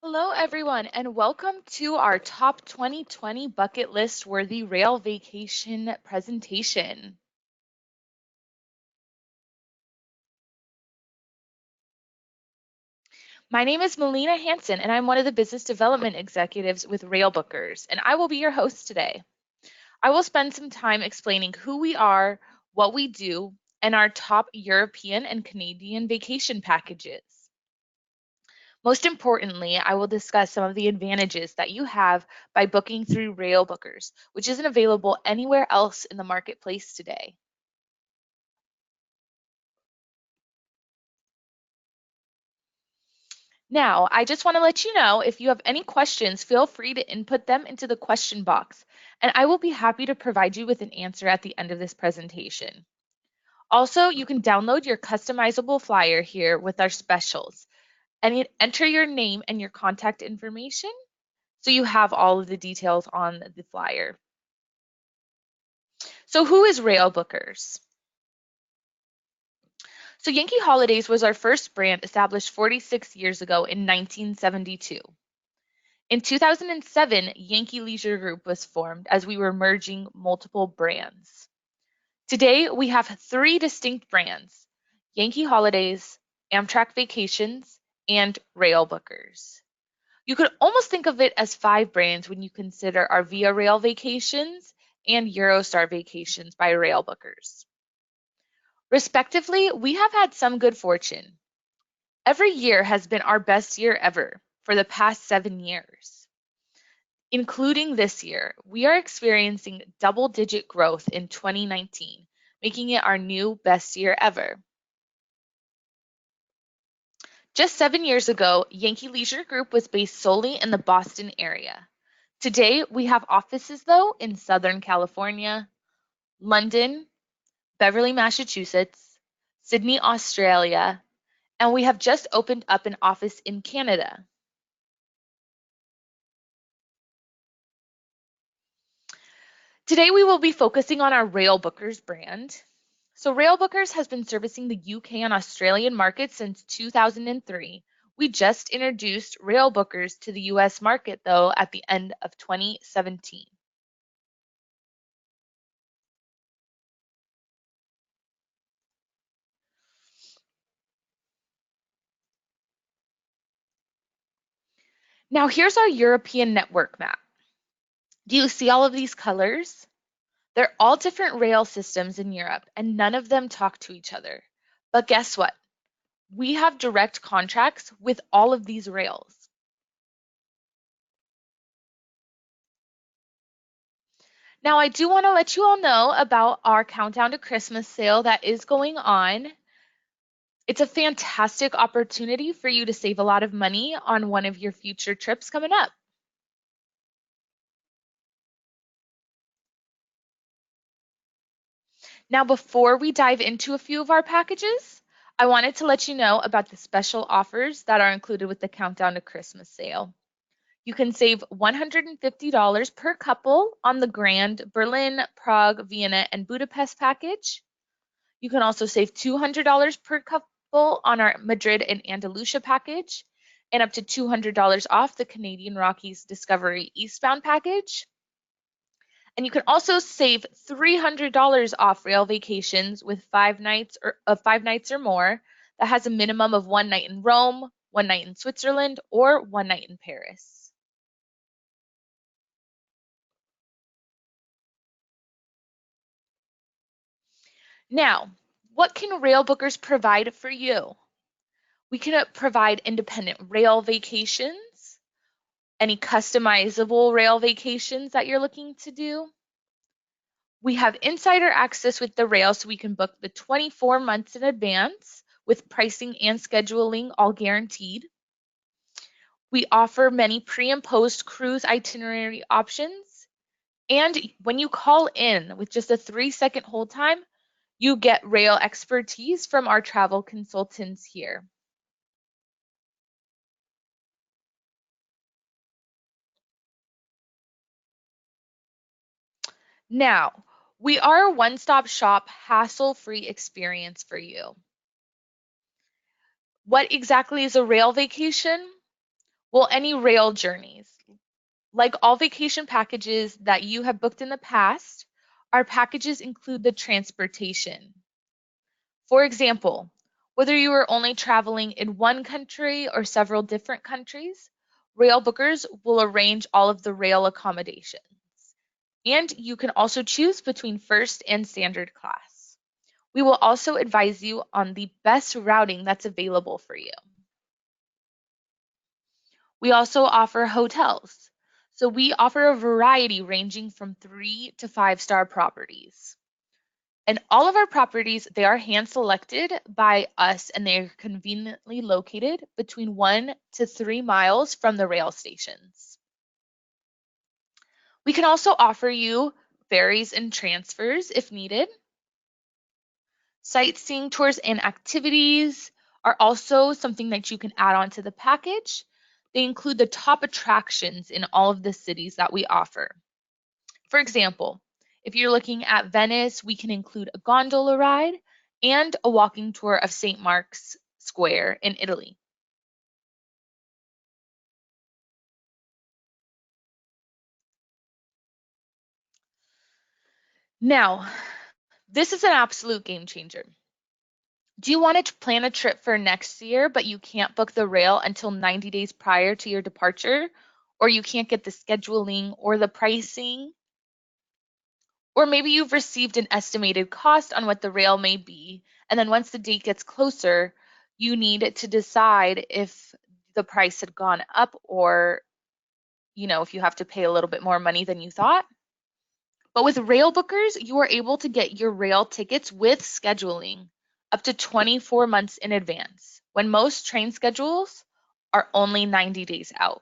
Hello, everyone, and welcome to our top 2020 bucket list worthy rail vacation presentation. My name is Melina Hansen, and I'm one of the business development executives with Railbookers, and I will be your host today. I will spend some time explaining who we are, what we do, and our top European and Canadian vacation packages. Most importantly, I will discuss some of the advantages that you have by booking through Railbookers, which isn't available anywhere else in the marketplace today. Now, I just want to let you know if you have any questions, feel free to input them into the question box, and I will be happy to provide you with an answer at the end of this presentation. Also, you can download your customizable flyer here with our specials, and enter your name and your contact information so you have all of the details on the flyer. So who is Railbookers? So Yankee Holidays was our first brand established 46 years ago in 1972. In 2007, Yankee Leisure Group was formed as we were merging multiple brands. Today, we have three distinct brands: Yankee Holidays, Amtrak Vacations, and Railbookers. You could almost think of it as five brands when you consider our Via Rail Vacations and Eurostar Vacations by Railbookers. Respectively, we have had some good fortune. Every year has been our best year ever for the past 7 years. Including this year, we are experiencing double-digit growth in 2019, making it our new best year ever. Just 7 years ago, Yankee Leisure Group was based solely in the Boston area. Today, we have offices, though, in Southern California, London, Beverly, Massachusetts, Sydney, Australia, and we have just opened up an office in Canada. Today, we will be focusing on our Railbookers brand. So Railbookers has been servicing the UK and Australian markets since 2003. We just introduced Railbookers to the US market, though, at the end of 2017. Now, here's our European network map. Do you see all of these colors? They're all different rail systems in Europe, and none of them talk to each other. But guess what? We have direct contracts with all of these rails. Now, I do want to let you all know about our Countdown to Christmas sale that is going on. It's a fantastic opportunity for you to save a lot of money on one of your future trips coming up. Now, before we dive into a few of our packages, I wanted to let you know about the special offers that are included with the Countdown to Christmas sale. You can save $150 per couple on the Grand Berlin, Prague, Vienna, and Budapest package. You can also save $200 per couple on our Madrid and Andalusia package, and up to $200 off the Canadian Rockies Discovery Eastbound package. And you can also save $300 off rail vacations with 5 nights or more that has a minimum of 1 night in Rome, 1 night in Switzerland, or 1 night in Paris. Now, what can Railbookers provide for you? We can provide independent rail vacations, any customizable rail vacations that you're looking to do. We have insider access with the rail so we can book the 24 months in advance with pricing and scheduling all guaranteed. We offer many pre and post cruise itinerary options. And when you call in with just a 3-second hold time, you get rail expertise from our travel consultants here. Now, we are a one-stop shop, hassle-free experience for you. What exactly is a rail vacation? Well, any rail journeys. Like all vacation packages that you have booked in the past, our packages include the transportation. For example, whether you are only traveling in one country or several different countries, Railbookers will arrange all of the rail accommodations. And you can also choose between first and standard class. We will also advise you on the best routing that's available for you. We also offer hotels. So we offer a variety ranging from 3 to 5 star properties. And all of our properties, they are hand selected by us and they are conveniently located between 1 to 3 miles from the rail stations. We can also offer you ferries and transfers if needed. Sightseeing tours and activities are also something that you can add on to the package. They include the top attractions in all of the cities that we offer. For example, if you're looking at Venice, we can include a gondola ride and a walking tour of St. Mark's Square in Italy. Now, this is an absolute game changer. Do you want to plan a trip for next year, but you can't book the rail until 90 days prior to your departure? Or you can't get the scheduling or the pricing? Or maybe you've received an estimated cost on what the rail may be, and then once the date gets closer, you need to decide if the price had gone up or, if you have to pay a little bit more money than you thought. But with Railbookers, you are able to get your rail tickets with scheduling up to 24 months in advance, when most train schedules are only 90 days out.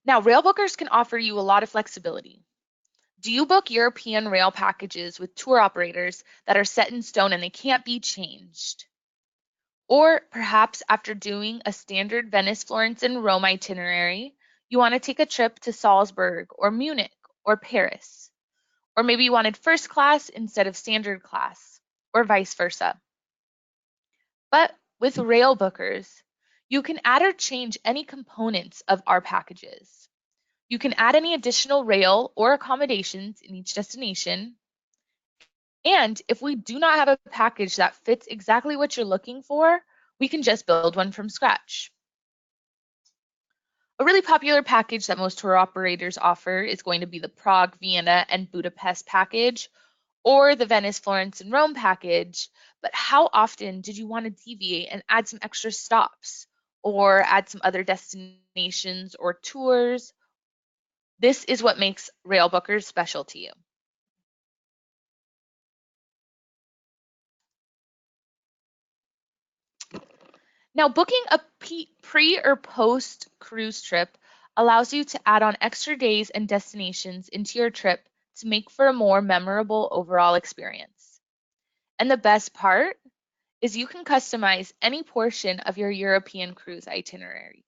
Now, Railbookers can offer you a lot of flexibility. Do you book European rail packages with tour operators that are set in stone and they can't be changed? Or perhaps after doing a standard Venice, Florence, and Rome itinerary, you want to take a trip to Salzburg or Munich or Paris? Or maybe you wanted first class instead of standard class, or vice versa. But with Railbookers, you can add or change any components of our packages. You can add any additional rail or accommodations in each destination. And if we do not have a package that fits exactly what you're looking for, we can just build one from scratch. A really popular package that most tour operators offer is going to be the Prague, Vienna, and Budapest package, or the Venice, Florence, and Rome package. But how often did you want to deviate and add some extra stops or add some other destinations or tours? This is what makes Railbookers special to you. Now, booking a pre or post cruise trip allows you to add on extra days and destinations into your trip to make for a more memorable overall experience. And the best part is you can customize any portion of your European cruise itinerary.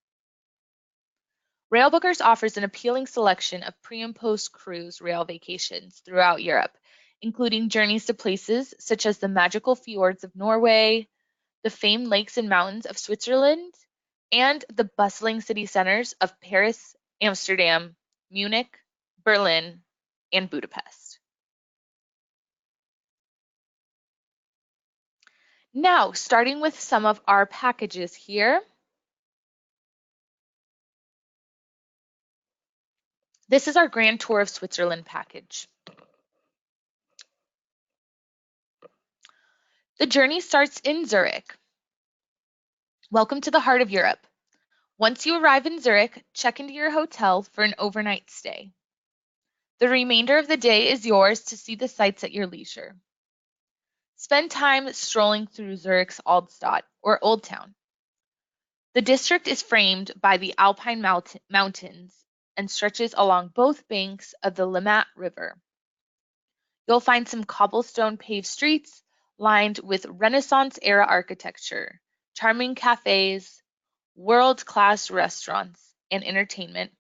Railbookers offers an appealing selection of pre and post cruise rail vacations throughout Europe, including journeys to places such as the magical fjords of Norway, the famed lakes and mountains of Switzerland, and the bustling city centers of Paris, Amsterdam, Munich, Berlin, and Budapest. Now, starting with some of our packages here. This is our Grand Tour of Switzerland package. The journey starts in Zurich. Welcome to the heart of Europe. Once you arrive in Zurich, check into your hotel for an overnight stay. The remainder of the day is yours to see the sights at your leisure. Spend time strolling through Zurich's Altstadt, or Old Town. The district is framed by the Alpine Mountains and stretches along both banks of the Limmat River. You'll find some cobblestone paved streets lined with Renaissance-era architecture, charming cafes, world-class restaurants and entertainment,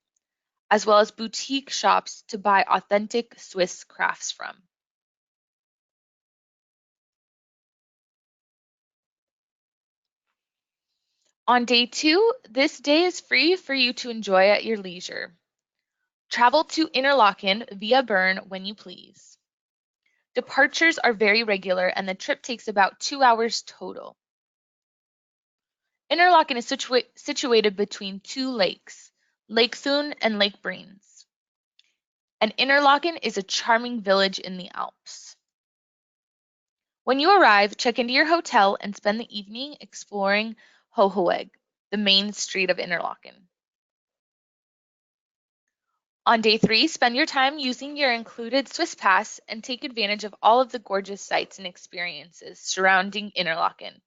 as well as boutique shops to buy authentic Swiss crafts from. On day 2, this day is free for you to enjoy at your leisure. Travel to Interlaken via Bern when you please. Departures are very regular and the trip takes about 2 hours total. Interlaken is situated between two lakes, Lake Thun and Lake Breens. And Interlaken is a charming village in the Alps. When you arrive, check into your hotel and spend the evening exploring Hoheweg, the main street of Interlaken. On day 3, spend your time using your included Swiss pass and take advantage of all of the gorgeous sights and experiences surrounding Interlaken.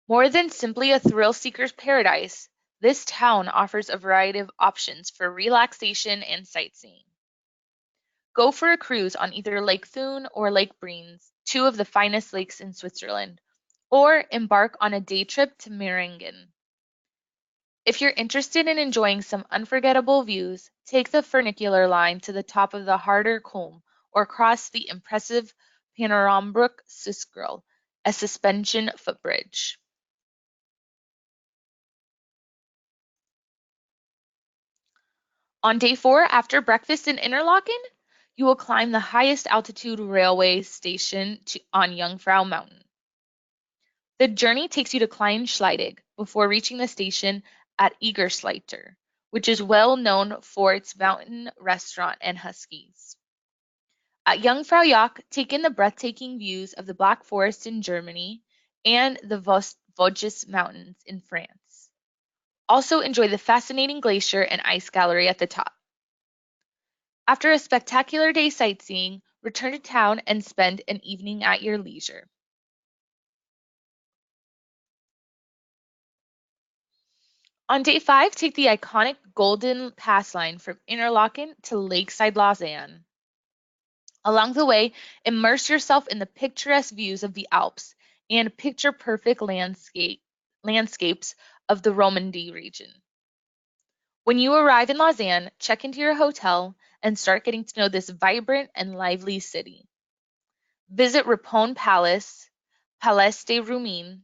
More than simply a thrill seeker's paradise, this town offers a variety of options for relaxation and sightseeing. Go for a cruise on either Lake Thun or Lake Breens, two of the finest lakes in Switzerland, or embark on a day trip to Meiringen. If you're interested in enjoying some unforgettable views, take the funicular line to the top of the Harder Kulm or cross the impressive Panorambrück Susgrill, a suspension footbridge. On day 4, after breakfast in Interlaken, you will climb the highest altitude railway station on Jungfrau Mountain. The journey takes you to Kleinschleidig before reaching the station at Egersleiter, which is well known for its mountain restaurant and huskies. At Jungfrau take in the breathtaking views of the Black Forest in Germany and the Vosges Mountains in France. Also enjoy the fascinating glacier and ice gallery at the top. After a spectacular day sightseeing, return to town and spend an evening at your leisure. On day 5, take the iconic Golden Pass line from Interlaken to Lakeside Lausanne. Along the way, immerse yourself in the picturesque views of the Alps and picture-perfect landscapes of the Romandy region. When you arrive in Lausanne, check into your hotel and start getting to know this vibrant and lively city. Visit Ripon Palace, Palais des Rumines,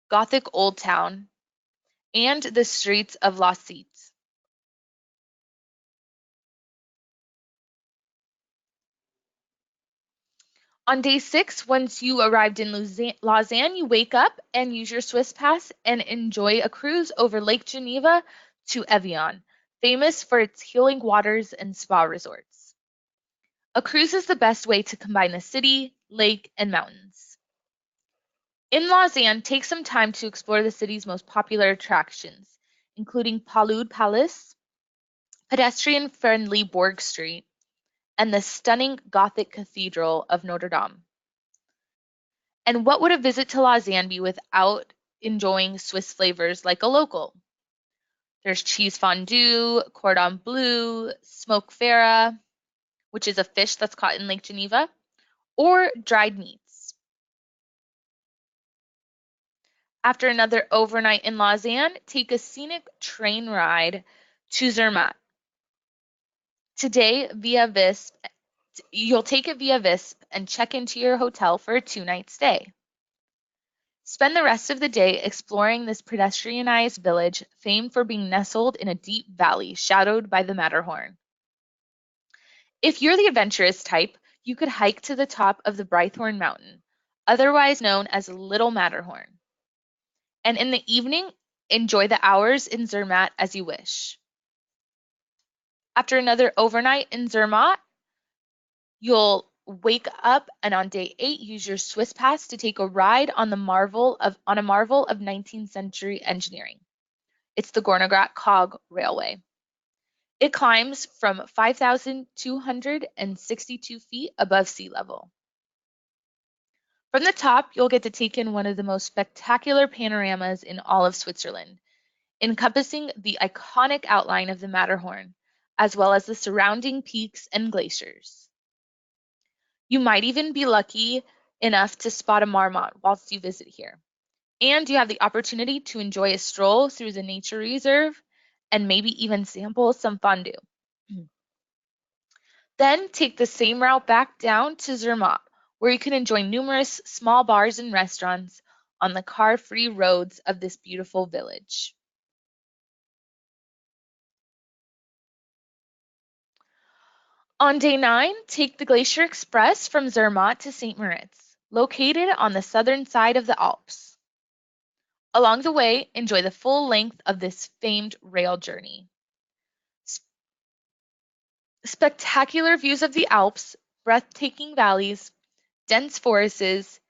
Gothic Old Town, and the streets of La Cite. On day 6, once you arrived in Lausanne, you wake up and use your Swiss pass and enjoy a cruise over Lake Geneva to Evian, famous for its healing waters and spa resorts. A cruise is the best way to combine the city, lake, and mountains. In Lausanne, take some time to explore the city's most popular attractions, including Palude Palace, pedestrian-friendly Borg Street, and the stunning Gothic Cathedral of Notre Dame. And what would a visit to Lausanne be without enjoying Swiss flavors like a local? There's cheese fondue, cordon bleu, smoked farro, which is a fish that's caught in Lake Geneva, or dried meats. After another overnight in Lausanne, take a scenic train ride to Zermatt. Today, you'll take it via Visp and check into your hotel for a 2-night stay. Spend the rest of the day exploring this pedestrianized village famed for being nestled in a deep valley shadowed by the Matterhorn. If you're the adventurous type, you could hike to the top of the Breithorn Mountain, otherwise known as Little Matterhorn. And in the evening, enjoy the hours in Zermatt as you wish. After another overnight in Zermatt, you'll wake up and on day 8 use your Swiss pass to take a ride on a marvel of 19th century engineering. It's the Gornergrat Cog Railway. It climbs from 5,262 feet above sea level. From the top, you'll get to take in one of the most spectacular panoramas in all of Switzerland, encompassing the iconic outline of the Matterhorn, as well as the surrounding peaks and glaciers. You might even be lucky enough to spot a marmot whilst you visit here. And you have the opportunity to enjoy a stroll through the nature reserve and maybe even sample some fondue. Then take the same route back down to Zermatt, where you can enjoy numerous small bars and restaurants, on the car-free roads of this beautiful village. On day 9, take the Glacier Express from Zermatt to St. Moritz, located on the southern side of the Alps. Along the way, enjoy the full length of this famed rail journey. Spectacular views of the Alps, breathtaking valleys, dense forests,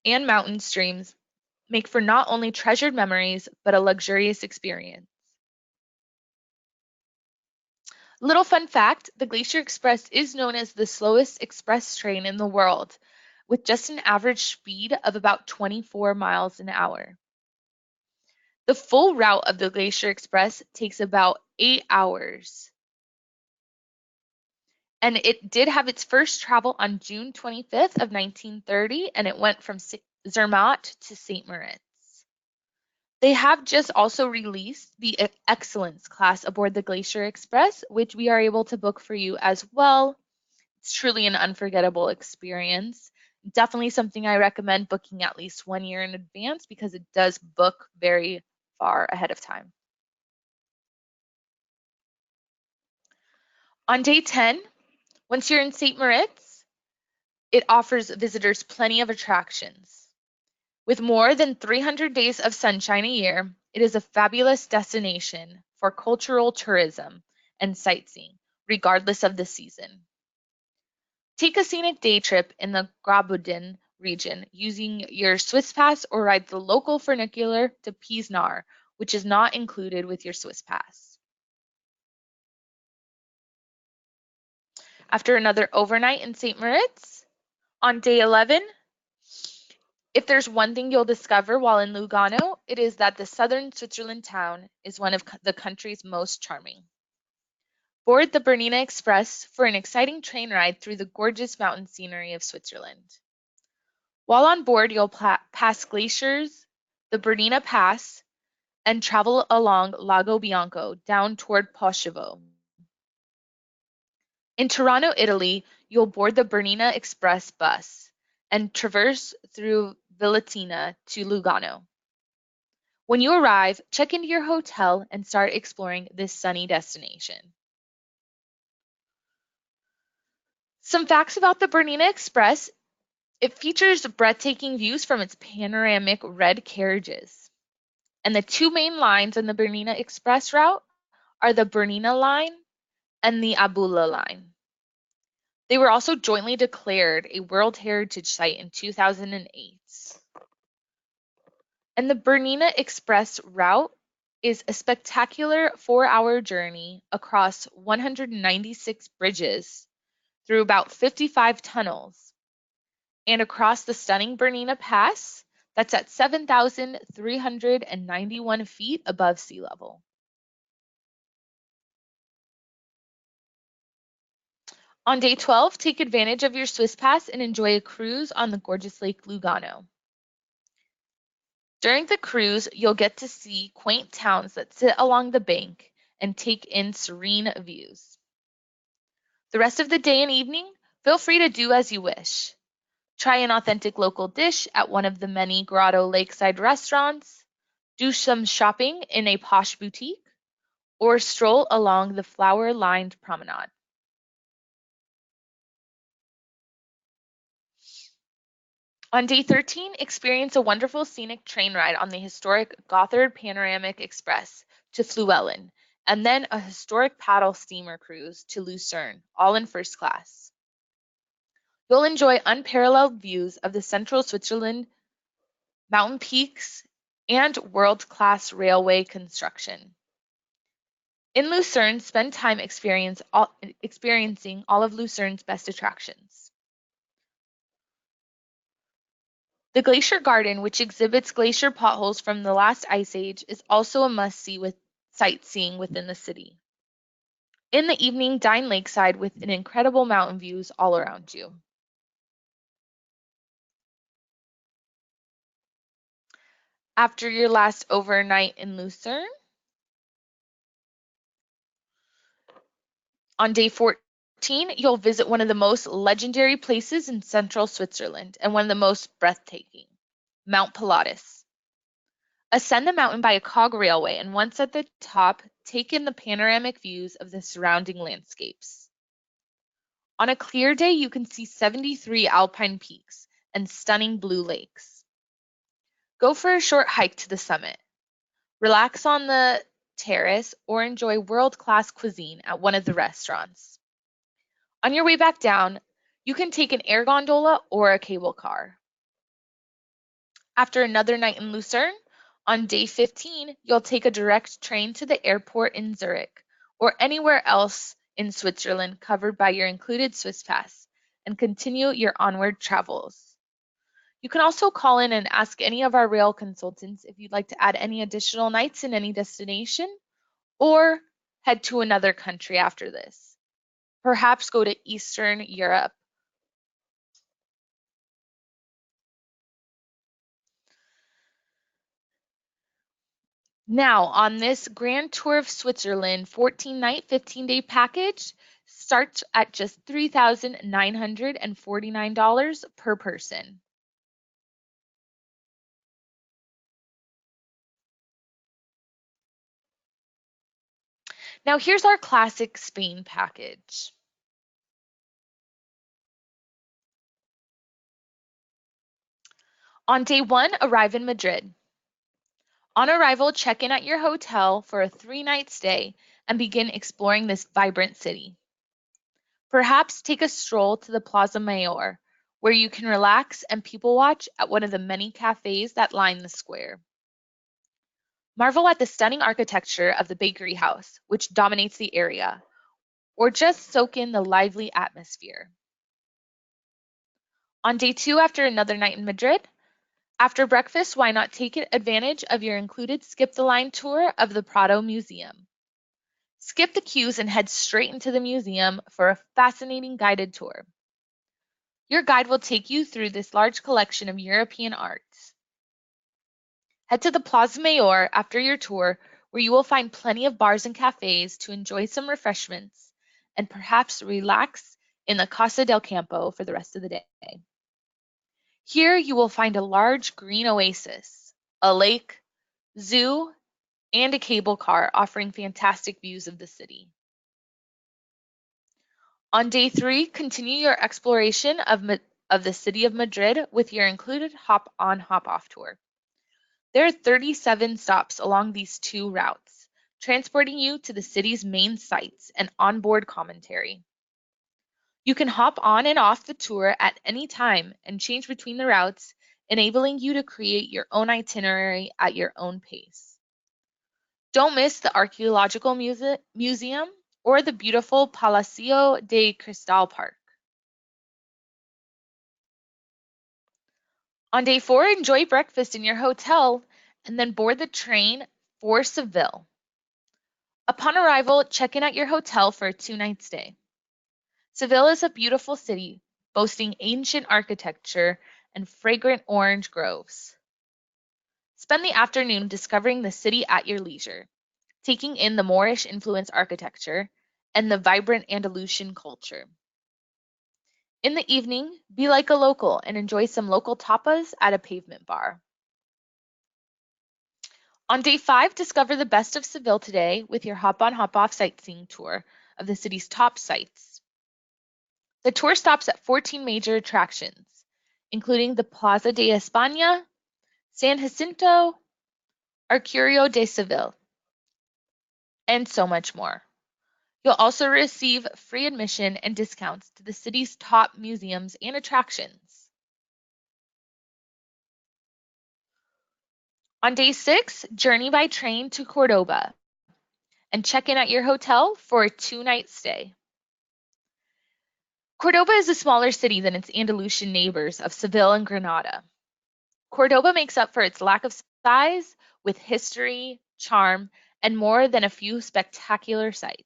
and mountain streams make for not only treasured memories, but a luxurious experience. Little fun fact, the Glacier Express is known as the slowest express train in the world, with just an average speed of about 24 miles an hour. The full route of the Glacier Express takes about 8 hours. And it did have its first travel on June 25th of 1930, and it went from Zermatt to St. Moritz. They have just also released the Excellence class aboard the Glacier Express, which we are able to book for you as well. It's truly an unforgettable experience. Definitely something I recommend booking at least 1 year in advance because it does book very far ahead of time. On day 10, once you're in St. Moritz, it offers visitors plenty of attractions. With more than 300 days of sunshine a year, it is a fabulous destination for cultural tourism and sightseeing, regardless of the season. Take a scenic day trip in the Graubünden region using your Swiss pass or ride the local funicular to Pisnar, which is not included with your Swiss pass. After another overnight in St. Moritz, on day 11, if there's one thing you'll discover while in Lugano, it is that the southern Switzerland town is one of the country's most charming. Board the Bernina Express for an exciting train ride through the gorgeous mountain scenery of Switzerland. While on board, you'll pass glaciers, the Bernina Pass, and travel along Lago Bianco down toward Poscevo. In Toronto, Italy, you'll board the Bernina Express bus and traverse through Villatina to Lugano. When you arrive, check into your hotel and start exploring this sunny destination. Some facts about the Bernina Express. It features breathtaking views from its panoramic red carriages. And the two main lines on the Bernina Express route are the Bernina line and the Albula line. They were also jointly declared a World Heritage Site in 2008. And the Bernina Express route is a spectacular 4-hour journey across 196 bridges through about 55 tunnels and across the stunning Bernina Pass that's at 7,391 feet above sea level. On day 12, take advantage of your Swiss pass and enjoy a cruise on the gorgeous Lake Lugano. During the cruise, you'll get to see quaint towns that sit along the bank and take in serene views. The rest of the day and evening, feel free to do as you wish. Try an authentic local dish at one of the many Grotto lakeside restaurants, do some shopping in a posh boutique, or stroll along the flower-lined promenade. On day 13, experience a wonderful scenic train ride on the historic Gotthard Panoramic Express to Flüelen, and then a historic paddle steamer cruise to Lucerne, all in first class. You'll enjoy unparalleled views of the central Switzerland, mountain peaks, and world-class railway construction. In Lucerne, spend time experiencing all of Lucerne's best attractions. The Glacier Garden, which exhibits glacier potholes from the last ice age, is also a must-see with sightseeing within the city. In the evening, dine lakeside with an incredible mountain views all around you. After your last overnight in Lucerne, on day 14, you'll visit one of the most legendary places in central Switzerland and one of the most breathtaking, Mount Pilatus. Ascend the mountain by a cog railway, and once at the top, take in the panoramic views of the surrounding landscapes. On a clear day, you can see 73 alpine peaks and stunning blue lakes. Go for a short hike to the summit. Relax on the terrace or enjoy world-class cuisine at one of the restaurants. On your way back down, you can take an air gondola or a cable car. After another night in Lucerne, on day 15, you'll take a direct train to the airport in Zurich or anywhere else in Switzerland covered by your included Swiss pass and continue your onward travels. You can also call in and ask any of our rail consultants if you'd like to add any additional nights in any destination or head to another country after this. Perhaps go to Eastern Europe. Now, on this Grand Tour of Switzerland 14-night, 15-day package starts at just $3,949 per person. Now, here's our classic Spain package. On day 1, arrive in Madrid. On arrival, check in at your hotel for a 3-night stay and begin exploring this vibrant city. Perhaps take a stroll to the Plaza Mayor, where you can relax and people watch at one of the many cafes that line the square. Marvel at the stunning architecture of the bakery house, which dominates the area, or just soak in the lively atmosphere. On day 2, after another night in Madrid, after breakfast, why not take advantage of your included Skip the Line tour of the Prado Museum? Skip the queues and head straight into the museum for a fascinating guided tour. Your guide will take you through this large collection of European arts. Head to the Plaza Mayor after your tour, where you will find plenty of bars and cafes to enjoy some refreshments and perhaps relax in the Casa del Campo for the rest of the day. Here you will find a large green oasis, a lake, zoo, and a cable car offering fantastic views of the city. On day 3, continue your exploration of the city of Madrid with your included hop-on, hop-off tour. There are 37 stops along these 2 routes, transporting you to the city's main sites and onboard commentary. You can hop on and off the tour at any time and change between the routes, enabling you to create your own itinerary at your own pace. Don't miss the Archaeological Museum or the beautiful Palacio de Cristal Park. On day 4, enjoy breakfast in your hotel and then board the train for Seville. Upon arrival, check in at your hotel for a 2-night stay. Seville is a beautiful city, boasting ancient architecture and fragrant orange groves. Spend the afternoon discovering the city at your leisure, taking in the Moorish-influenced architecture and the vibrant Andalusian culture. In the evening, be like a local and enjoy some local tapas at a pavement bar. On day 5, discover the best of Seville today with your hop-on, hop-off sightseeing tour of the city's top sites. The tour stops at 14 major attractions, including the Plaza de España, San Jacinto, Arcurio de Seville, and so much more. You'll also receive free admission and discounts to the city's top museums and attractions. On day 6, journey by train to Cordoba and check in at your hotel for a 2-night stay. Cordoba is a smaller city than its Andalusian neighbors of Seville and Granada. Cordoba makes up for its lack of size with history, charm, and more than a few spectacular sights.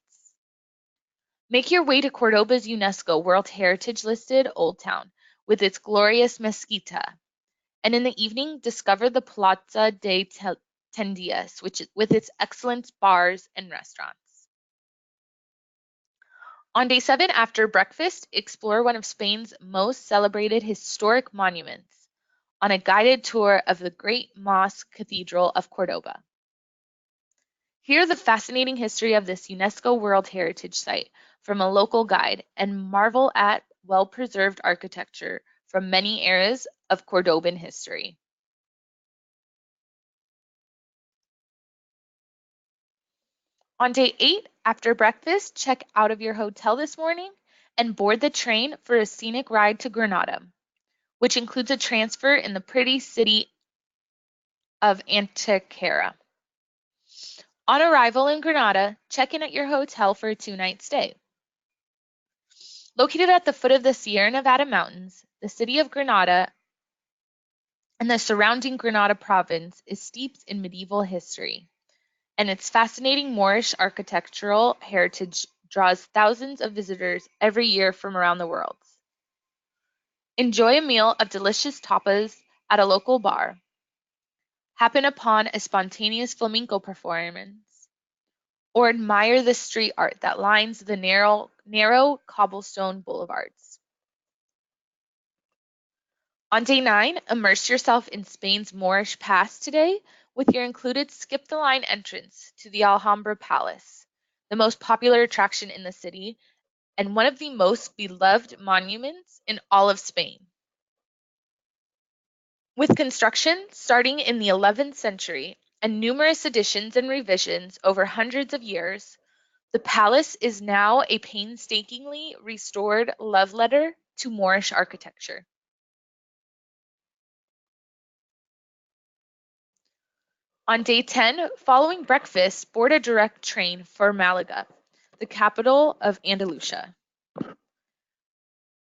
Make your way to Cordoba's UNESCO World Heritage listed Old Town with its glorious mezquita, and in the evening discover the Plaza de Tendias, with its excellent bars and restaurants. On day 7, after breakfast, explore one of Spain's most celebrated historic monuments, on a guided tour of the Great Mosque Cathedral of Cordoba. Hear the fascinating history of this UNESCO World Heritage Site from a local guide and marvel at well-preserved architecture from many eras of Cordoban history. On day 8, after breakfast, check out of your hotel this morning and board the train for a scenic ride to Granada, which includes a transfer in the pretty city of Antequera. On arrival in Granada, check in at your hotel for a 2-night stay. Located at the foot of the Sierra Nevada mountains, the city of Granada and the surrounding Granada province is steeped in medieval history, and its fascinating Moorish architectural heritage draws thousands of visitors every year from around the world. Enjoy a meal of delicious tapas at a local bar. Happen upon a spontaneous flamenco performance, or admire the street art that lines the narrow cobblestone boulevards. On day 9, immerse yourself in Spain's Moorish past today with your included skip-the-line entrance to the Alhambra Palace, the most popular attraction in the city and one of the most beloved monuments in all of Spain. With construction starting in the 11th century and numerous additions and revisions over hundreds of years, the palace is now a painstakingly restored love letter to Moorish architecture. On day 10, following breakfast, board a direct train for Malaga, the capital of Andalusia.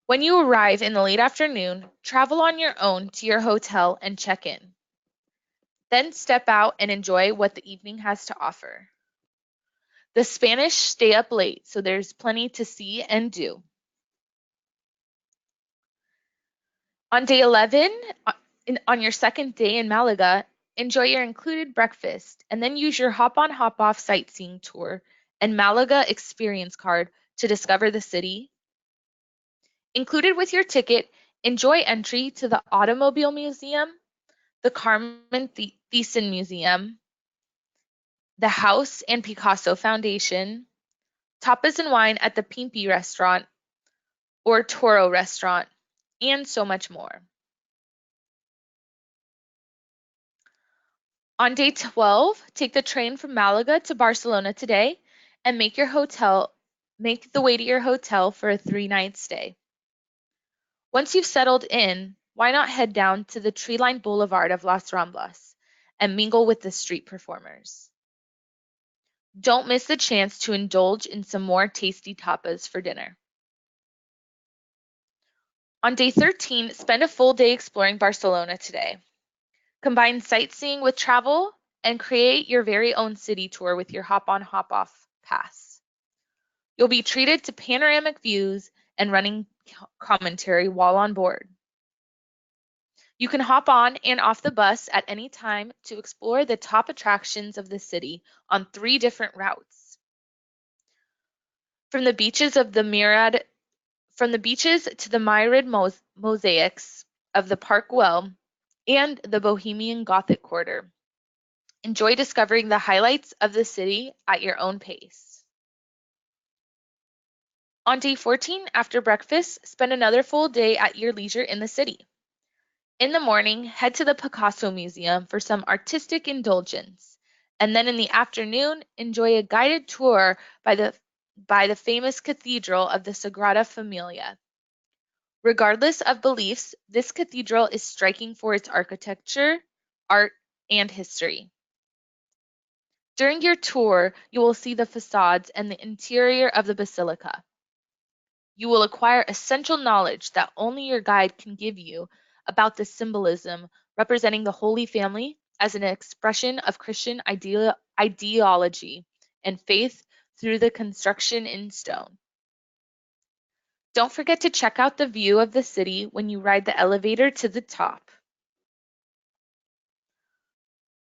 When you arrive in the late afternoon, travel on your own to your hotel and check in. Then step out and enjoy what the evening has to offer. The Spanish stay up late, so there's plenty to see and do. On day 11, on your second day in Malaga, enjoy your included breakfast and then use your hop-on hop-off sightseeing tour and Malaga experience card to discover the city. Included with your ticket, enjoy entry to the Automobile Museum, the Carmen Thyssen Museum, the House and Picasso Foundation, tapas and wine at the Pimpi restaurant or Toro restaurant, and so much more. On day 12, take the train from Malaga to Barcelona today and make the way to your hotel for a 3-night stay. Once you've settled in, why not head down to the tree-lined boulevard of Las Ramblas and mingle with the street performers. Don't miss the chance to indulge in some more tasty tapas for dinner. On day 13, spend a full day exploring Barcelona today. Combine sightseeing with travel and create your very own city tour with your hop-on hop-off pass. You'll be treated to panoramic views and running commentary while on board. You can hop on and off the bus at any time to explore the top attractions of the city on 3 different routes. From the beaches to the myriad mosaics of the Park Güell and the Bohemian Gothic Quarter. Enjoy discovering the highlights of the city at your own pace. On day 14, after breakfast, spend another full day at your leisure in the city. In the morning, head to the Picasso Museum for some artistic indulgence, and then in the afternoon, enjoy a guided tour by the famous Cathedral of the Sagrada Familia. Regardless of beliefs, this cathedral is striking for its architecture, art, and history. During your tour, you will see the facades and the interior of the basilica. You will acquire essential knowledge that only your guide can give you about the symbolism representing the Holy Family as an expression of Christian ideology and faith through the construction in stone. Don't forget to check out the view of the city when you ride the elevator to the top.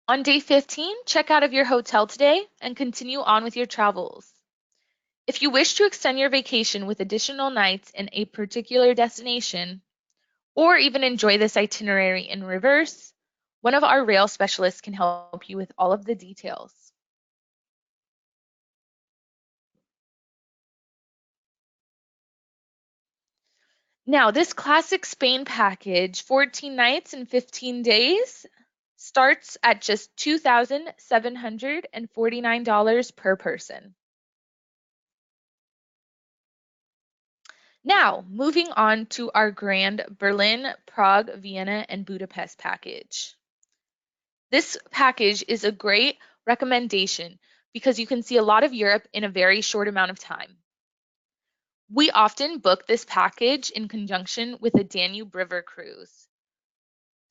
On day 15, check out of your hotel today and continue on with your travels. If you wish to extend your vacation with additional nights in a particular destination, or even enjoy this itinerary in reverse, one of our rail specialists can help you with all of the details. Now, this classic Spain package, 14 nights and 15 days, starts at just $2,749 per person. Now, moving on to our grand Berlin, Prague, Vienna, and Budapest package. This package is a great recommendation because you can see a lot of Europe in a very short amount of time. We often book this package in conjunction with a Danube River cruise.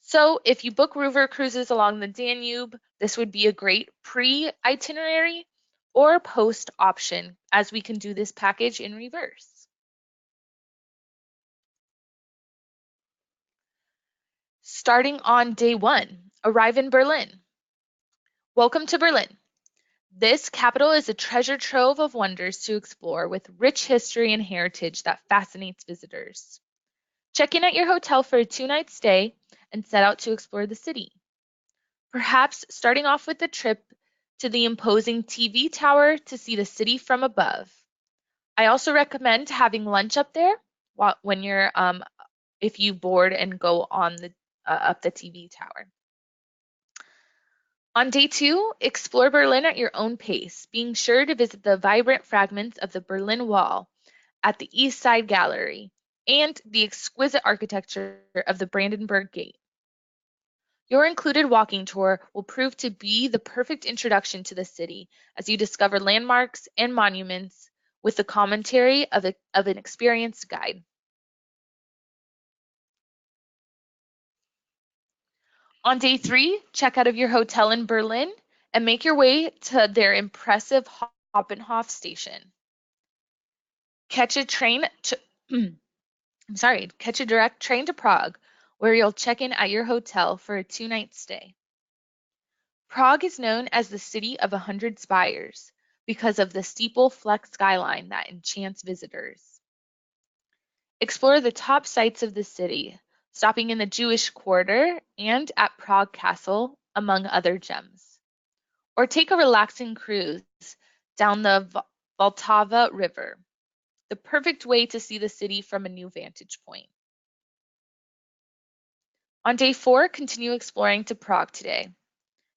So if you book river cruises along the Danube, this would be a great pre-itinerary or post option, as we can do this package in reverse. Starting on day 1, arrive in Berlin. Welcome to Berlin. This capital is a treasure trove of wonders to explore with rich history and heritage that fascinates visitors. Check in at your hotel for a 2-night stay and set out to explore the city. Perhaps starting off with a trip to the imposing TV tower to see the city from above. I also recommend having lunch up there when you're if you board and go on the up the TV tower. On day 2, explore Berlin at your own pace, being sure to visit the vibrant fragments of the Berlin Wall at the East Side Gallery and the exquisite architecture of the Brandenburg Gate. Your included walking tour will prove to be the perfect introduction to the city as you discover landmarks and monuments with the commentary of an experienced guide. On day 3, check out of your hotel in Berlin and make your way to their impressive Hauptbahnhof station. Catch a direct train to Prague, where you'll check in at your hotel for a 2-night stay. Prague is known as the City of 100 Spires because of the steeple-flecked skyline that enchants visitors. Explore the top sights of the city, stopping in the Jewish Quarter and at Prague Castle, among other gems. Or take a relaxing cruise down the Vltava River, the perfect way to see the city from a new vantage point. On day 4, continue exploring to Prague today,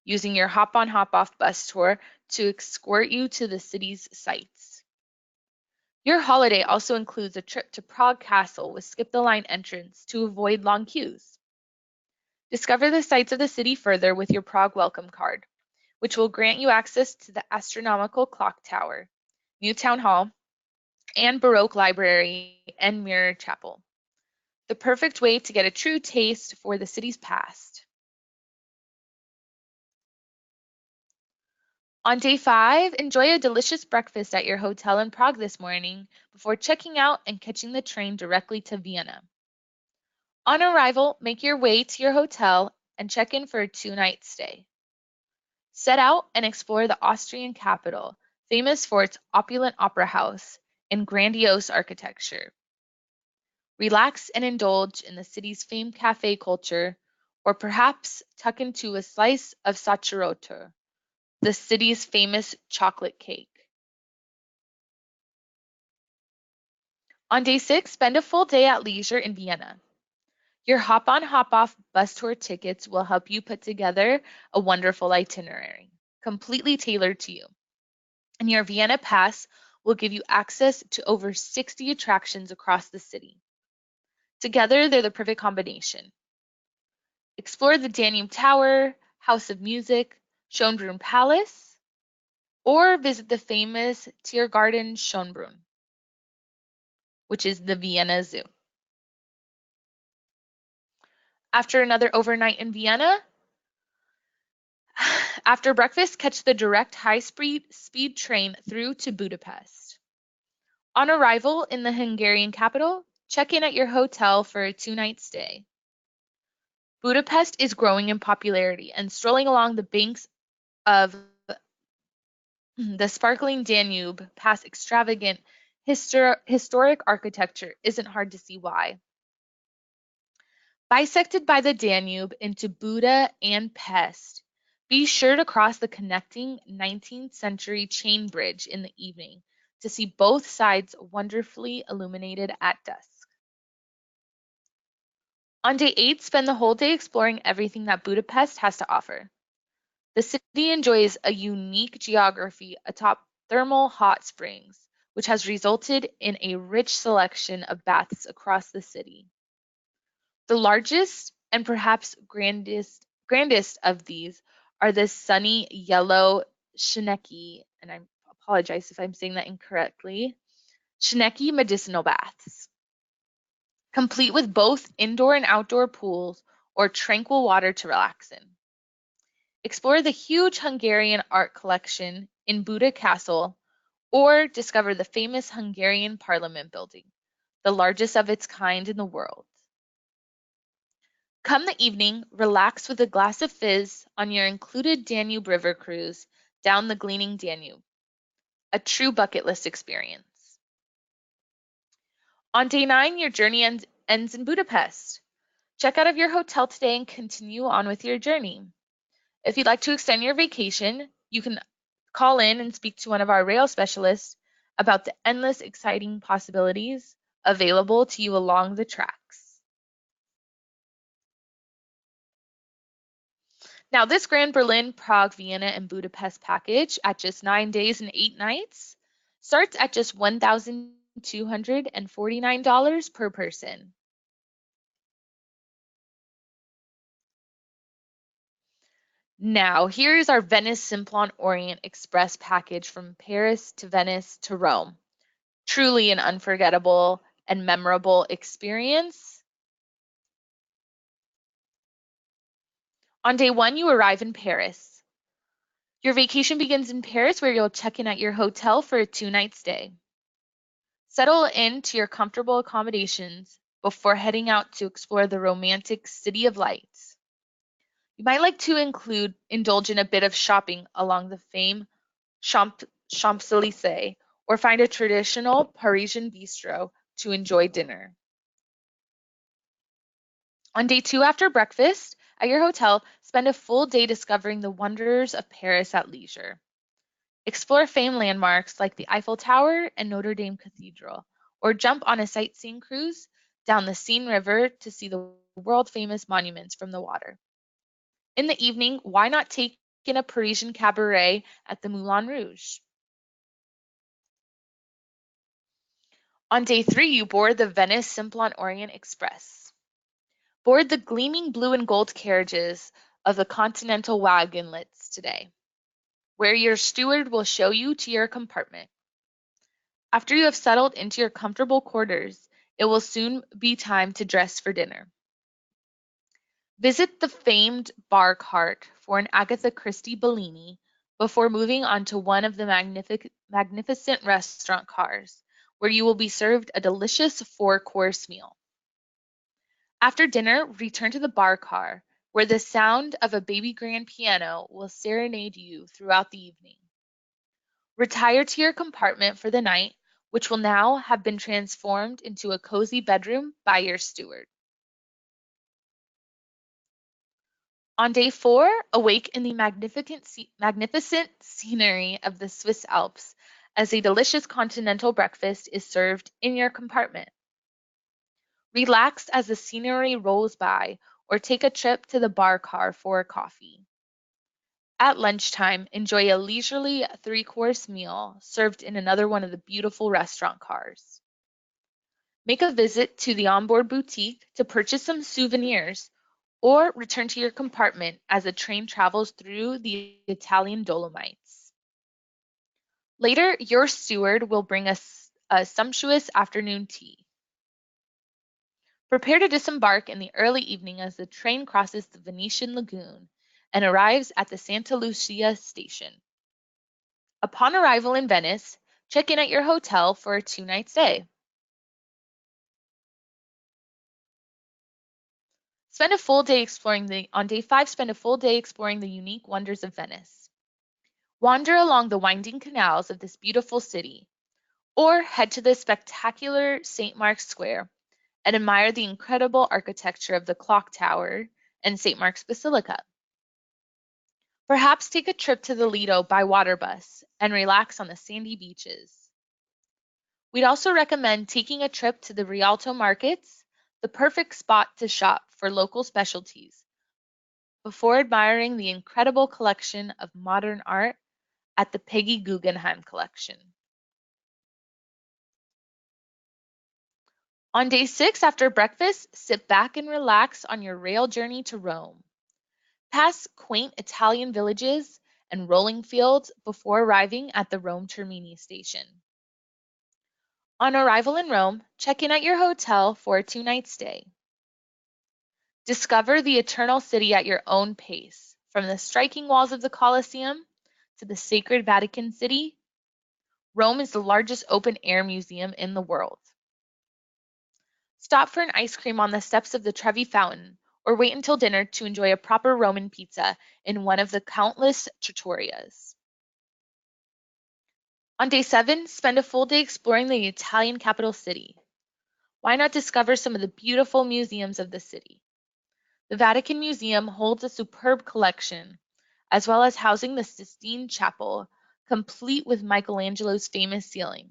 using your hop-on hop-off bus tour to escort you to the city's sights. Your holiday also includes a trip to Prague Castle with skip-the-line entrance to avoid long queues. Discover the sights of the city further with your Prague welcome card, which will grant you access to the astronomical clock tower, new town hall, and Baroque library and mirror chapel. The perfect way to get a true taste for the city's past. On day 5, enjoy a delicious breakfast at your hotel in Prague this morning before checking out and catching the train directly to Vienna. On arrival, make your way to your hotel and check in for a 2-night stay. Set out and explore the Austrian capital, famous for its opulent opera house and grandiose architecture. Relax and indulge in the city's famed cafe culture, or perhaps tuck into a slice of Sacherotto, the city's famous chocolate cake. On day 6, spend a full day at leisure in Vienna. Your hop-on, hop-off bus tour tickets will help you put together a wonderful itinerary, completely tailored to you. And your Vienna Pass will give you access to over 60 attractions across the city. Together, they're the perfect combination. Explore the Danube Tower, House of Music, Schönbrunn Palace, or visit the famous Tiergarten Schönbrunn, which is the Vienna Zoo. After another overnight in Vienna, after breakfast, catch the direct high-speed train through to Budapest. On arrival in the Hungarian capital, check in at your hotel for a 2-night stay. Budapest is growing in popularity, and strolling along the banks of the sparkling Danube past extravagant historic architecture isn't hard to see why. Bisected by the Danube into Buda and Pest, be sure to cross the connecting 19th century chain bridge in the evening to see both sides wonderfully illuminated at dusk. On day 8, spend the whole day exploring everything that Budapest has to offer. The city enjoys a unique geography atop thermal hot springs, which has resulted in a rich selection of baths across the city. The largest and perhaps grandest of these are the sunny yellow Shineki, and I apologize if I'm saying that incorrectly, Shineki medicinal baths, complete with both indoor and outdoor pools or tranquil water to relax in. Explore the huge Hungarian art collection in Buda Castle or discover the famous Hungarian Parliament building, the largest of its kind in the world. Come the evening, relax with a glass of fizz on your included Danube River cruise down the gleaming Danube. A true bucket list experience. On day 9, your journey ends in Budapest. Check out of your hotel today and continue on with your journey. If you'd like to extend your vacation, you can call in and speak to one of our rail specialists about the endless exciting possibilities available to you along the tracks. Now, this Grand Berlin, Prague, Vienna, and Budapest package at just 9 days and 8 nights starts at just $1,249 per person. Now, here's our Venice Simplon Orient Express package from Paris to Venice to Rome. Truly an unforgettable and memorable experience. On day 1, you arrive in Paris. Your vacation begins in Paris, where you'll check in at your hotel for a 2-night stay. Settle into your comfortable accommodations before heading out to explore the romantic City of Lights. You might like to indulge in a bit of shopping along the famed Champs-Élysées or find a traditional Parisian bistro to enjoy dinner. On day 2, after breakfast at your hotel, spend a full day discovering the wonders of Paris at leisure. Explore famed landmarks like the Eiffel Tower and Notre Dame Cathedral, or jump on a sightseeing cruise down the Seine River to see the world-famous monuments from the water. In the evening, why not take in a Parisian cabaret at the Moulin Rouge? On day 3, you board the Venice Simplon Orient Express. Board the gleaming blue and gold carriages of the Continental wagonlets today, where your steward will show you to your compartment. After you have settled into your comfortable quarters, it will soon be time to dress for dinner. Visit the famed bar cart for an Agatha Christie Bellini before moving on to one of the magnificent restaurant cars, where you will be served a delicious 4-course meal. After dinner, return to the bar car, where the sound of a baby grand piano will serenade you throughout the evening. Retire to your compartment for the night, which will now have been transformed into a cozy bedroom by your steward. On day 4, awake in the magnificent scenery of the Swiss Alps as a delicious continental breakfast is served in your compartment. Relax as the scenery rolls by, or take a trip to the bar car for a coffee. At lunchtime, enjoy a leisurely 3-course meal served in another one of the beautiful restaurant cars. Make a visit to the onboard boutique to purchase some souvenirs, or return to your compartment as the train travels through the Italian Dolomites. Later, your steward will bring us a sumptuous afternoon tea. Prepare to disembark in the early evening as the train crosses the Venetian lagoon and arrives at the Santa Lucia station. Upon arrival in Venice, check in at your hotel for a 2-night stay. On day 5, spend a full day exploring the unique wonders of Venice. Wander along the winding canals of this beautiful city, or head to the spectacular St. Mark's Square and admire the incredible architecture of the Clock Tower and St. Mark's Basilica. Perhaps take a trip to the Lido by water bus and relax on the sandy beaches. We'd also recommend taking a trip to the Rialto markets, the perfect spot to shop for local specialties, before admiring the incredible collection of modern art at the Peggy Guggenheim Collection. On day 6 after breakfast, sit back and relax on your rail journey to Rome. Pass quaint Italian villages and rolling fields before arriving at the Rome Termini station. On arrival in Rome, check in at your hotel for a 2-night stay. Discover the Eternal City at your own pace, from the striking walls of the Colosseum to the sacred Vatican City. Rome is the largest open-air museum in the world. Stop for an ice cream on the steps of the Trevi Fountain, or wait until dinner to enjoy a proper Roman pizza in one of the countless trattorias. On day 7, spend a full day exploring the Italian capital city. Why not discover some of the beautiful museums of the city? The Vatican Museum holds a superb collection, as well as housing the Sistine Chapel, complete with Michelangelo's famous ceiling.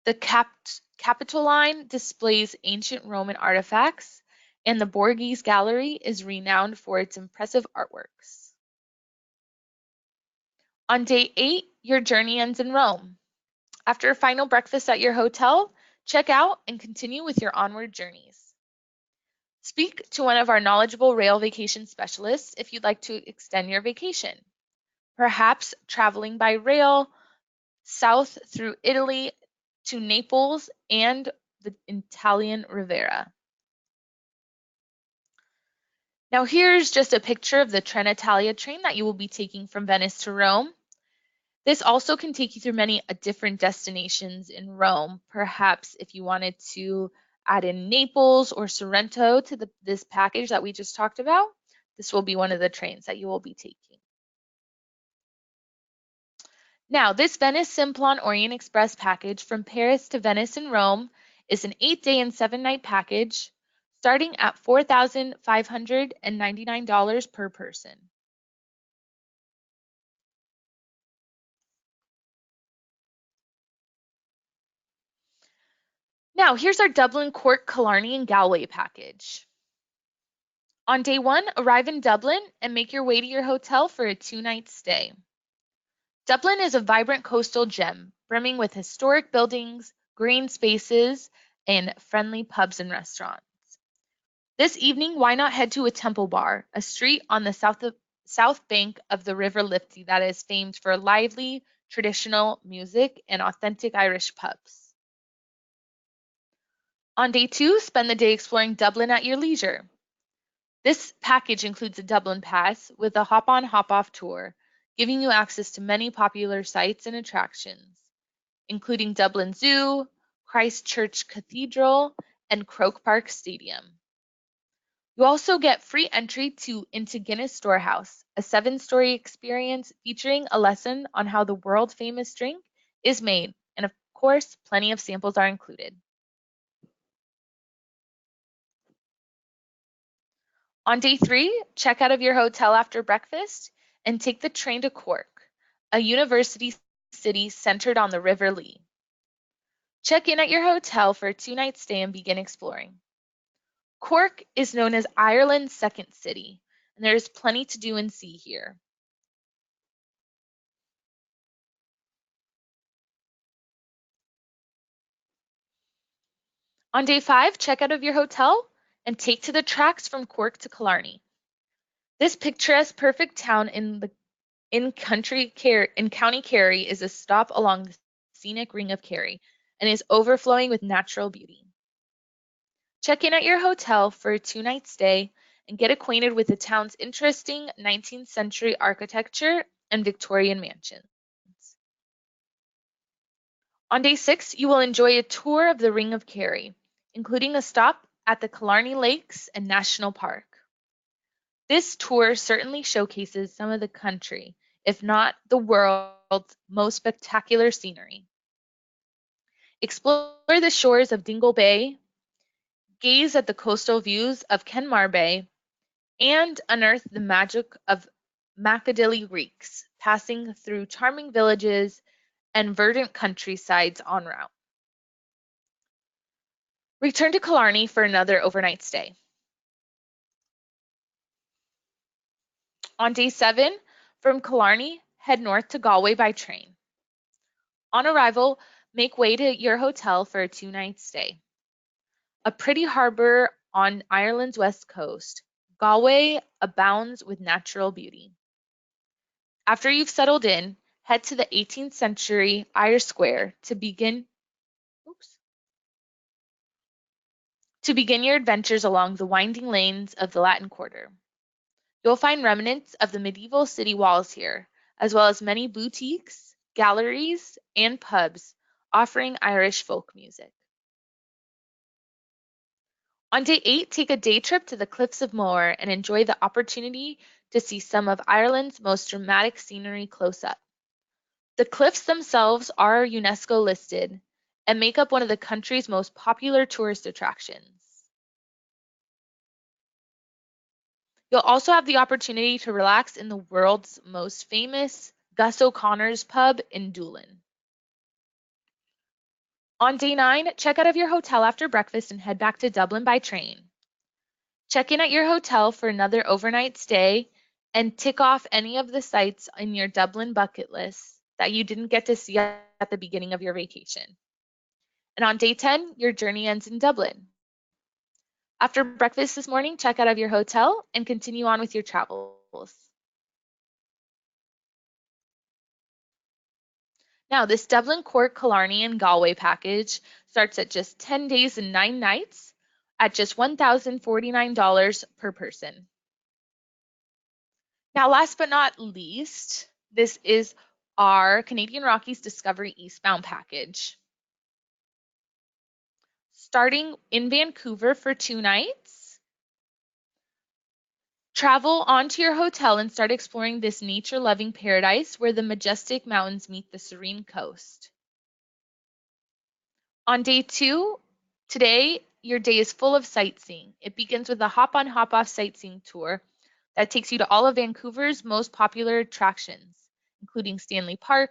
The Capitoline displays ancient Roman artifacts, and the Borghese Gallery is renowned for its impressive artworks. On day 8, your journey ends in Rome. After a final breakfast at your hotel, check out and continue with your onward journeys. Speak to one of our knowledgeable rail vacation specialists if you'd like to extend your vacation. Perhaps traveling by rail south through Italy to Naples and the Italian Riviera. Now here's just a picture of the Trenitalia train that you will be taking from Venice to Rome. This also can take you through many different destinations in Rome. Perhaps if you wanted to add in Naples or Sorrento to this package that we just talked about, this will be one of the trains that you will be taking. Now, this Venice Simplon Orient Express package from Paris to Venice and Rome is an 8-day and 7-night package starting at $4,599 per person. Now, here's our Dublin, Cork, Killarney, and Galway package. On day 1, arrive in Dublin and make your way to your hotel for a 2-night stay. Dublin is a vibrant coastal gem, brimming with historic buildings, green spaces, and friendly pubs and restaurants. This evening, why not head to a Temple Bar, a street on the south bank of the River Liffey that is famed for lively, traditional music and authentic Irish pubs. On day 2, spend the day exploring Dublin at your leisure. This package includes a Dublin Pass with a hop-on, hop-off tour, giving you access to many popular sites and attractions, including Dublin Zoo, Christchurch Cathedral, and Croke Park Stadium. You also get free entry into Guinness Storehouse, a 7-story experience featuring a lesson on how the world-famous drink is made, and of course, plenty of samples are included. On day 3, check out of your hotel after breakfast and take the train to Cork, a university city centered on the River Lee. Check in at your hotel for a 2-night stay and begin exploring. Cork is known as Ireland's second city, and there is plenty to do and see here. On day 5, check out of your hotel and take to the tracks from Cork to Killarney. This picturesque, perfect town in County Kerry is a stop along the scenic Ring of Kerry and is overflowing with natural beauty. Check in at your hotel for a 2-night stay and get acquainted with the town's interesting 19th century architecture and Victorian mansions. On day 6, you will enjoy a tour of the Ring of Kerry, including a stop at the Killarney Lakes and National Park. This tour certainly showcases some of the country, if not the world's most spectacular scenery. Explore the shores of Dingle Bay, gaze at the coastal views of Kenmare Bay, and unearth the magic of Macadilly Reeks, passing through charming villages and verdant countrysides en route. Return to Killarney for another overnight stay. On day 7, from Killarney, head north to Galway by train. On arrival, make way to your hotel for a 2-night stay. A pretty harbor on Ireland's west coast, Galway abounds with natural beauty. After you've settled in, head to the 18th century Irish Square to begin your adventures along the winding lanes of the Latin Quarter. You'll find remnants of the medieval city walls here, as well as many boutiques, galleries, and pubs offering Irish folk music. On day 8, take a day trip to the Cliffs of Moher and enjoy the opportunity to see some of Ireland's most dramatic scenery close up. The cliffs themselves are UNESCO listed and make up one of the country's most popular tourist attractions. You'll also have the opportunity to relax in the world's most famous Gus O'Connor's pub in Doolin. On day 9, check out of your hotel after breakfast and head back to Dublin by train. Check in at your hotel for another overnight stay and tick off any of the sites in your Dublin bucket list that you didn't get to see at the beginning of your vacation. And on day 10, your journey ends in Dublin. After breakfast this morning, check out of your hotel and continue on with your travels. Now, this Dublin, Cork, Killarney, and Galway package starts at just 10 days and 9 nights at just $1,049 per person. Now, last but not least, this is our Canadian Rockies Discovery Eastbound package. Starting in Vancouver for 2 nights, travel on to your hotel and start exploring this nature-loving paradise where the majestic mountains meet the serene coast. On day 2, today, your day is full of sightseeing. It begins with a hop-on, hop-off sightseeing tour that takes you to all of Vancouver's most popular attractions, including Stanley Park,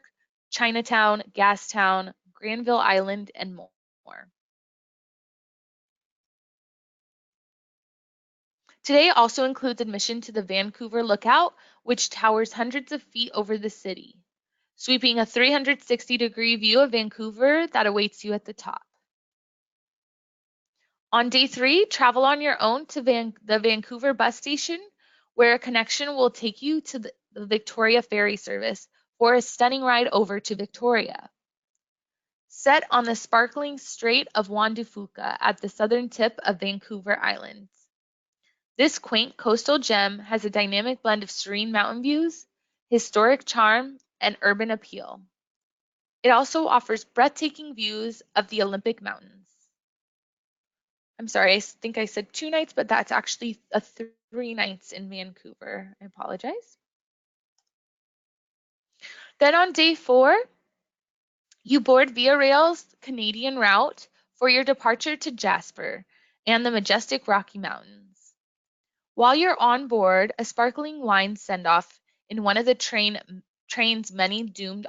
Chinatown, Gastown, Granville Island, and more. Today also includes admission to the Vancouver Lookout, which towers hundreds of feet over the city, sweeping a 360-degree view of Vancouver that awaits you at the top. On day 3, travel on your own to the Vancouver bus station, where a connection will take you to the Victoria Ferry service for a stunning ride over to Victoria. Set on the sparkling Strait of Juan de Fuca at the southern tip of Vancouver Island. This quaint coastal gem has a dynamic blend of serene mountain views, historic charm, and urban appeal. It also offers breathtaking views of the Olympic Mountains. I'm sorry, I think I said 2 nights, but that's actually 3 nights in Vancouver. I apologize. Then on day 4, you board Via Rail's Canadian route for your departure to Jasper and the majestic Rocky Mountains. While you're on board, a sparkling wine send-off in one of the train's many domed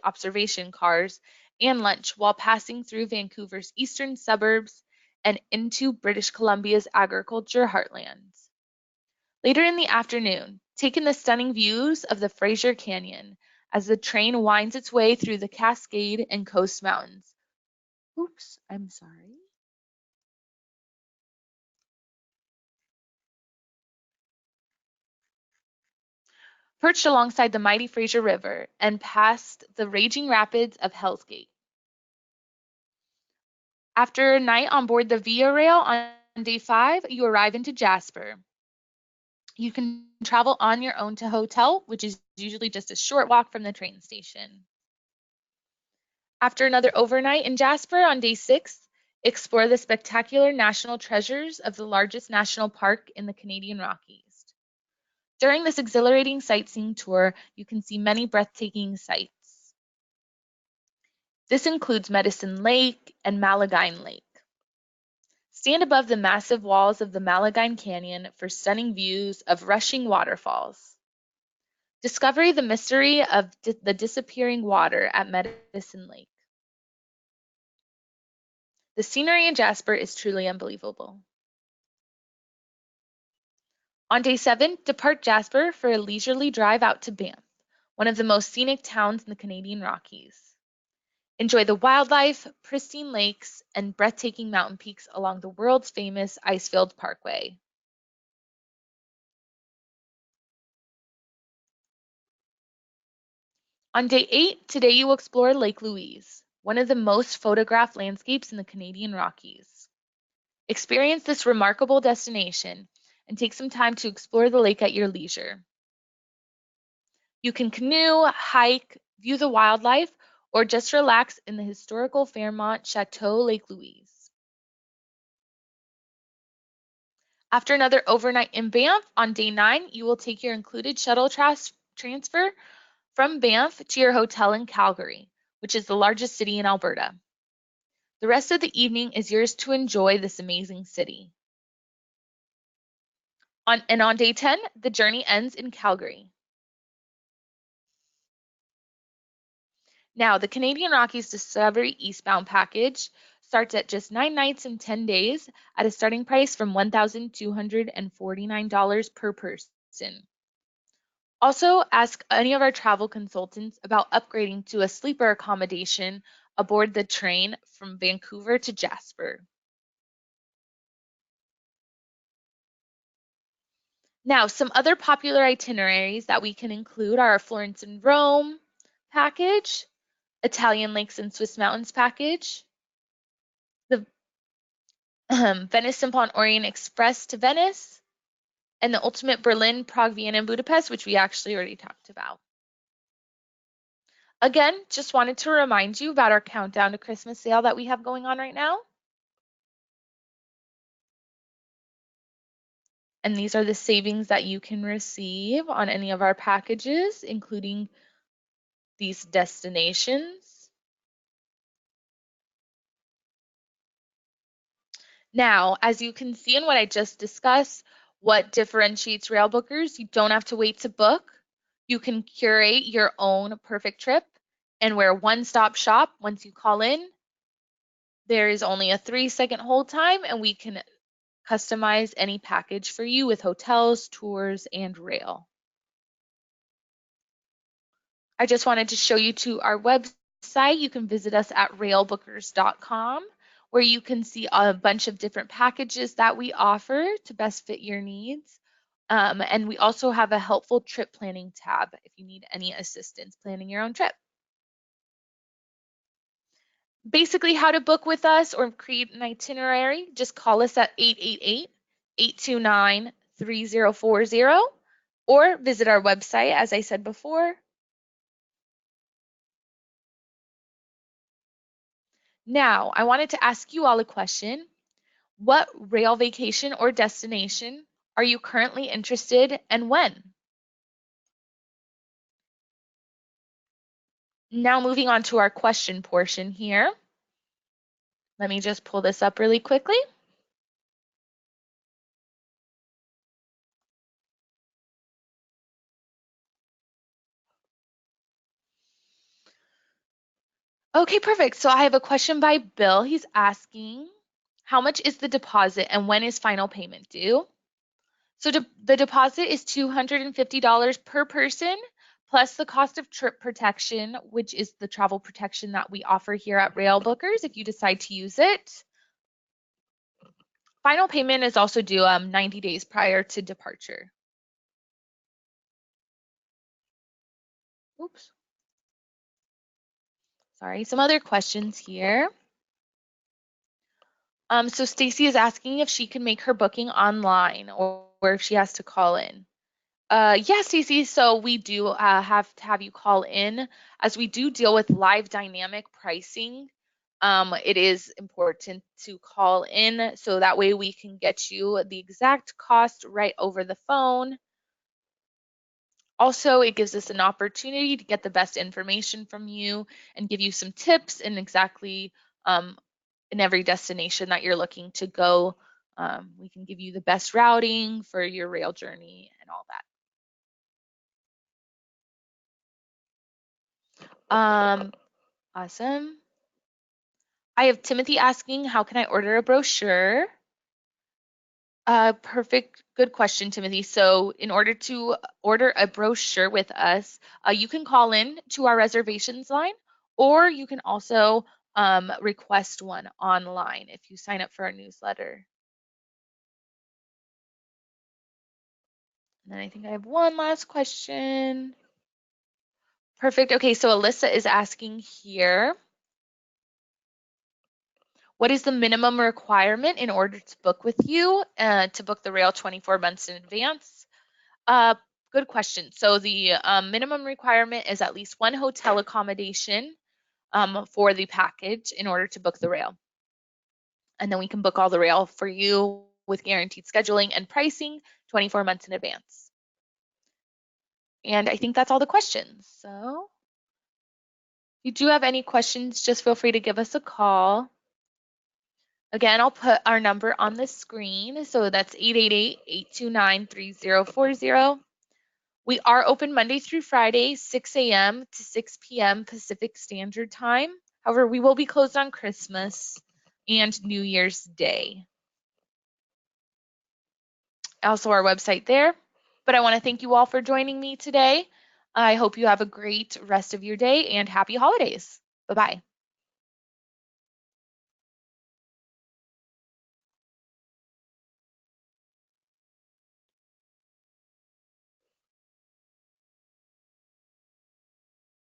observation cars and lunch while passing through Vancouver's eastern suburbs and into British Columbia's agriculture heartlands. Later in the afternoon, take in the stunning views of the Fraser Canyon as the train winds its way through the Cascade and Coast Mountains. Oops, I'm sorry. Perched alongside the mighty Fraser River and past the raging rapids of Hell's Gate. After a night on board the Via Rail on day 5, you arrive into Jasper. You can travel on your own to hotel, which is usually just a short walk from the train station. After another overnight in Jasper on day 6, explore the spectacular national treasures of the largest national park in the Canadian Rockies. During this exhilarating sightseeing tour, you can see many breathtaking sights. This includes Medicine Lake and Malagine Lake. Stand above the massive walls of the Malagang Canyon for stunning views of rushing waterfalls. Discover the mystery of the disappearing water at Medicine Lake. The scenery in Jasper is truly unbelievable. On day 7, depart Jasper for a leisurely drive out to Banff, one of the most scenic towns in the Canadian Rockies. Enjoy the wildlife, pristine lakes, and breathtaking mountain peaks along the world's famous ice-filled parkway. On day 8, today you will explore Lake Louise, one of the most photographed landscapes in the Canadian Rockies. Experience this remarkable destination and take some time to explore the lake at your leisure. You can canoe, hike, view the wildlife, or just relax in the historical Fairmont Chateau Lake Louise. After another overnight in Banff, on day 9, you will take your included shuttle transfer from Banff to your hotel in Calgary, which is the largest city in Alberta. The rest of the evening is yours to enjoy this amazing city. On day 10, the journey ends in Calgary. Now, the Canadian Rockies Discovery Eastbound package starts at just 9 nights and 10 days at a starting price from $1,249 per person. Also, ask any of our travel consultants about upgrading to a sleeper accommodation aboard the train from Vancouver to Jasper. Now, some other popular itineraries that we can include are our Florence and Rome package, Italian Lakes and Swiss Mountains package, the Venice Simplon Orient Express to Venice, and the Ultimate Berlin, Prague, Vienna, and Budapest, which we actually already talked about. Again, just wanted to remind you about our Countdown to Christmas sale that we have going on right now. And these are the savings that you can receive on any of our packages, including these destinations. Now, as you can see in what I just discussed, what differentiates Railbookers, you don't have to wait to book. You can curate your own perfect trip, and we're one-stop shop. Once you call in, there is only a 3-second hold time, and we can customize any package for you with hotels, tours, and rail. I just wanted to show you to our website. You can visit us at railbookers.com, where you can see a bunch of different packages that we offer to best fit your needs. And we also have a helpful trip planning tab if you need any assistance planning your own trip. Basically, how to book with us or create an itinerary, just call us at 888-829-3040 or visit our website, as I said before. Now, I wanted to ask you all a question. What rail vacation or destination are you currently interested in and when? Now moving on to our question portion here. Let me just pull this up really quickly. Okay, perfect. So I have a question by Bill. He's asking, how much is the deposit and when is final payment due? So the deposit is $250 per person, plus the cost of trip protection, which is the travel protection that we offer here at Railbookers if you decide to use it. Final payment is also due 90 days prior to departure. Oops. Sorry, some other questions here. So Stacy is asking if she can make her booking online or if she has to call in. Yeah, Stacy, so we do have to have you call in as we do deal with live dynamic pricing. It is important to call in so that way we can get you the exact cost right over the phone. Also, it gives us an opportunity to get the best information from you and give you some tips and exactly in every destination that you're looking to go. We can give you the best routing for your rail journey and all that. Awesome. I have Timothy asking, how can I order a brochure? Perfect. Good question, Timothy. So in order to order a brochure with us, you can call in to our reservations line, or you can also request one online if you sign up for our newsletter. And then I think I have one last question. Perfect. Okay, so Alyssa is asking here, what is the minimum requirement in order to book with you, to book the rail 24 months in advance? Uh, Good question. So the minimum requirement is at least one hotel accommodation for the package in order to book the rail. And then we can book all the rail for you with guaranteed scheduling and pricing 24 months in advance. And I think that's all the questions. So if you do have any questions, just feel free to give us a call. Again, I'll put our number on the screen. So that's 888-829-3040. We are open Monday through Friday, 6 a.m. to 6 p.m. Pacific Standard Time. However, we will be closed on Christmas and New Year's Day. Also, our website there. But I want to thank you all for joining me today. I hope you have a great rest of your day and happy holidays. Bye-bye.